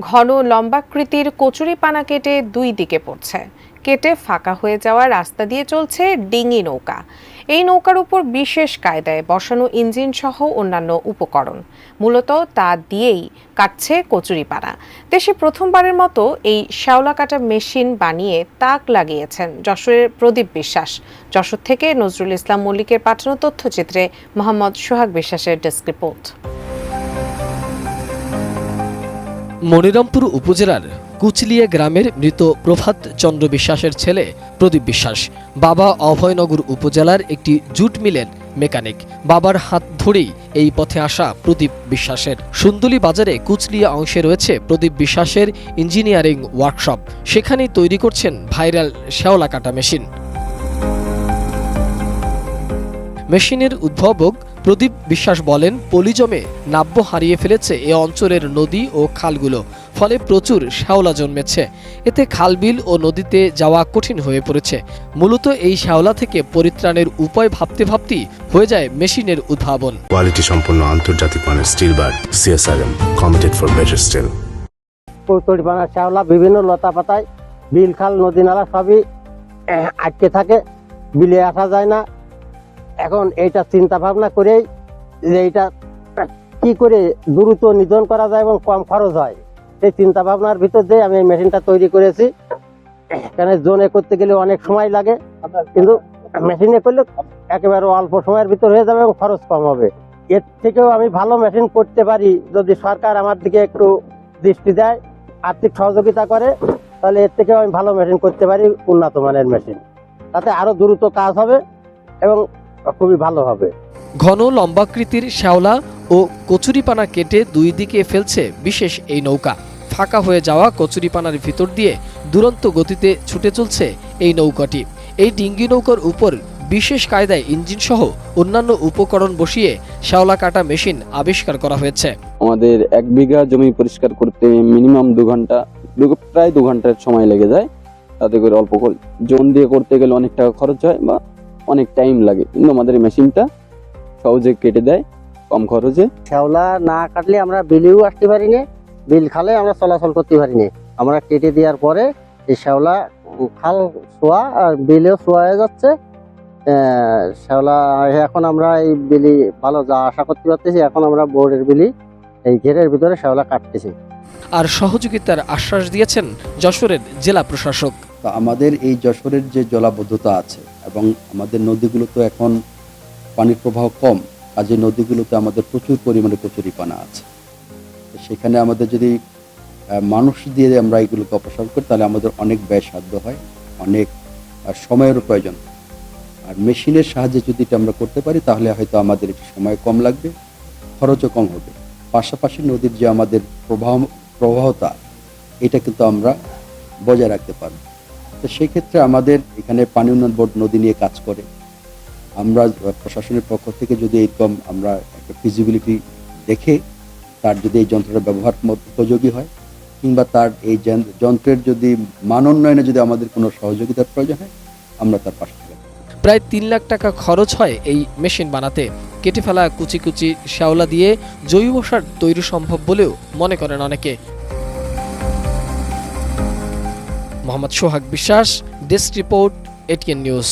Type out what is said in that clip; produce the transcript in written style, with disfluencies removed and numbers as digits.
ঘন লম্বাকৃতির কচুরিপানা কেটে দুই দিকে পড়ছে। কেটে ফাঁকা হয়ে যাওয়া রাস্তা দিয়ে চলছে ডিঙি নৌকা। এই নৌকার উপর বিশেষ কায়দায় বসানো ইঞ্জিন সহ অন্যান্য উপকরণ, মূলত তা দিয়েই কাটছে কচুরিপানা। দেশে প্রথমবারের মতো এই শ্যাওলা কাটা মেশিন বানিয়ে তাক লাগিয়েছেন যশোরের প্রদীপ বিশ্বাস। যশোর থেকে নজরুল ইসলাম মল্লিকের পাঠানো তথ্যচিত্রে মোহাম্মদ সোহাগ বিশ্বাসের ডেস্ক রিপোর্ট। মনিরামপুর উপজেলার কুচলিয়া গ্রামের মৃত প্রভাত চন্দ্র বিশ্বাসের ছেলে প্রদীপ বিশ্বাস। বাবা অভয়নগর উপজেলার একটি জুট মিলের মেকানিক। বাবার হাত ধরেই এই পথে আসা প্রদীপ বিশ্বাসের। সুন্দুলি বাজারে কুচলিয়া অংশে রয়েছে প্রদীপ বিশ্বাসের ইঞ্জিনিয়ারিং ওয়ার্কশপ। সেখানেই তৈরি করছেন ভাইরাল শ্যাওলা কাটা মেশিন। মেশিনের উদ্ভাবক প্রদীপ বিশ্বাস বলেন, পলি জমে নাব্য হারিয়ে ফেলেছে এ অঞ্চলের নদী ও খালগুলো, ফলে প্রচুর শ্যাওলা জন্মেছে। এতে খালবিল ও নদীতে যাওয়া কঠিন হয়ে পড়েছে। মূলত এই শ্যাওলা থেকে পরিত্রাণের উপায় ভাবতে ভাবতেই হয়ে যায় মেশিনের উদ্ভাবন। কোয়ালিটি সম্পন্ন আন্তর্জাতিক মানের still bar CSRM, committed for better still. কচুরিপানা শ্যাওলা বিভিন্ন লতা পাতায় বিল খাল নদী নালা সবই আটকে থাকে, বিলে আসা যায় না। এখন এইটা চিন্তা ভাবনা করেই যে এইটা কি করে দ্রুত নিধন করা যায় এবং কম খরচ হয়, সেই চিন্তা ভাবনার ভিতর দিয়ে আমি এই মেশিনটা তৈরি করেছি। এখানে জোনে করতে গেলে অনেক সময় লাগে, কিন্তু মেশিনে করলে একেবারে অল্প সময়ের ভিতর হয়ে যাবে এবং খরচ কম হবে। এর থেকেও আমি ভালো মেশিন করতে পারি যদি সরকার আমার দিকে একটু দৃষ্টি দেয়, আর্থিক সহযোগিতা করে, তাহলে এর থেকেও আমি ভালো মেশিন করতে পারি, উন্নত মানের মেশিন। তাতে আরো দ্রুত কাজ হবে এবং খুবই ভালো হবে। ঘন লম্বাকৃতির শ্যাওলা ও কচুরিপানা কেটে দুই দিকে ফেলছে বিশেষ এই নৌকা। ফাঁকা হয়ে যাওয়া কচুরিপানার ভিতর দিয়ে দুরন্ত গতিতে ছুটে চলছে এই নৌকাটি। এই ডিঙ্গি নৌকার উপর বিশেষ কায়দায় ইঞ্জিন সহ অন্যান্য উপকরণ বসিয়ে শ্যাওলা কাটা মেশিন আবিষ্কার করা হয়েছে। আমাদের 1 বিঘা জমি পরিষ্কার করতে মিনিমাম 2 ঘন্টা, প্রায় 2 ঘন্টার সময় লেগে যায়। তাতে করে অল্প জোন দিয়ে করতে গেলে অনেক টাকা খরচ হয় বা অনেক টাইম লাগে, কিন্তু আমাদের মেশিনটা সহজে কেটে দেয় কম খরচে। শ্যাওলা না কাটলে আমরা বিলেও আসতে পারি না, বিল খালে আমরা চলাচল করতে পারি না। আমরা কেটে দেওয়ার পরে এই শ্যাওলা খাল শোয়া আর বিলেও শোয়া হয়ে যাচ্ছে। শ্যাওলা এখন আমরা এই বিলি ভালো যা আশা করতে পারতেছি। এখন আমরা বোর্ডের বিলি এই ঘেরের ভিতরে শ্যাওলা কাটতেছি। আর সহযোগিতার আশ্বাস দিয়েছেন যশোরের জেলা প্রশাসক। আমাদের এই যশোরের যে জলাবদ্ধতা আছে এবং আমাদের নদীগুলোতে এখন পানির প্রবাহ কম, কাজে নদীগুলোতে আমাদের প্রচুর পরিমাণে কচুরিপানা আছে। সেখানে আমাদের যদি মানুষ দিয়ে আমরা এগুলোকে অপসারণ করি তাহলে আমাদের অনেক ব্যয়সাধ্য হয়, অনেক সময়ের প্রয়োজন। আর মেশিনের সাহায্যে যদি এটা আমরা করতে পারি তাহলে হয়তো আমাদের একটু সময় কম লাগবে, খরচও কম হবে। পাশাপাশি নদীর যে আমাদের প্রবাহতা এটা কিন্তু আমরা বজায় রাখতে পারব। তো সেই ক্ষেত্রে আমাদের এখানে পানি উন্নয়ন বোর্ড নদী নিয়ে কাজ করে। আমরা প্রশাসনের পক্ষ থেকে যদি এরকম আমরা একটা ফিজিবিলিটি দেখে তার যদি এই যন্ত্রটা ব্যবহার উপযোগী হয় কিংবা তার এই যন্ত্রের যদি মান উন্নয়নে যদি আমাদের কোনো সহযোগিতার প্রয়োজন হয় আমরা তার পাশে থাকব। প্রায় 3 লাখ টাকা খরচ হয় এই মেশিন বানাতে। কেটে ফেলা কুচি কুচি শ্যাওলা দিয়ে জৈব সার তৈরি সম্ভব বলেও মনে করেন অনেকে। মোহাম্মদ সোহাগ বিশ্বাস, ডেস্ক রিপোর্ট, ATN নিউজ।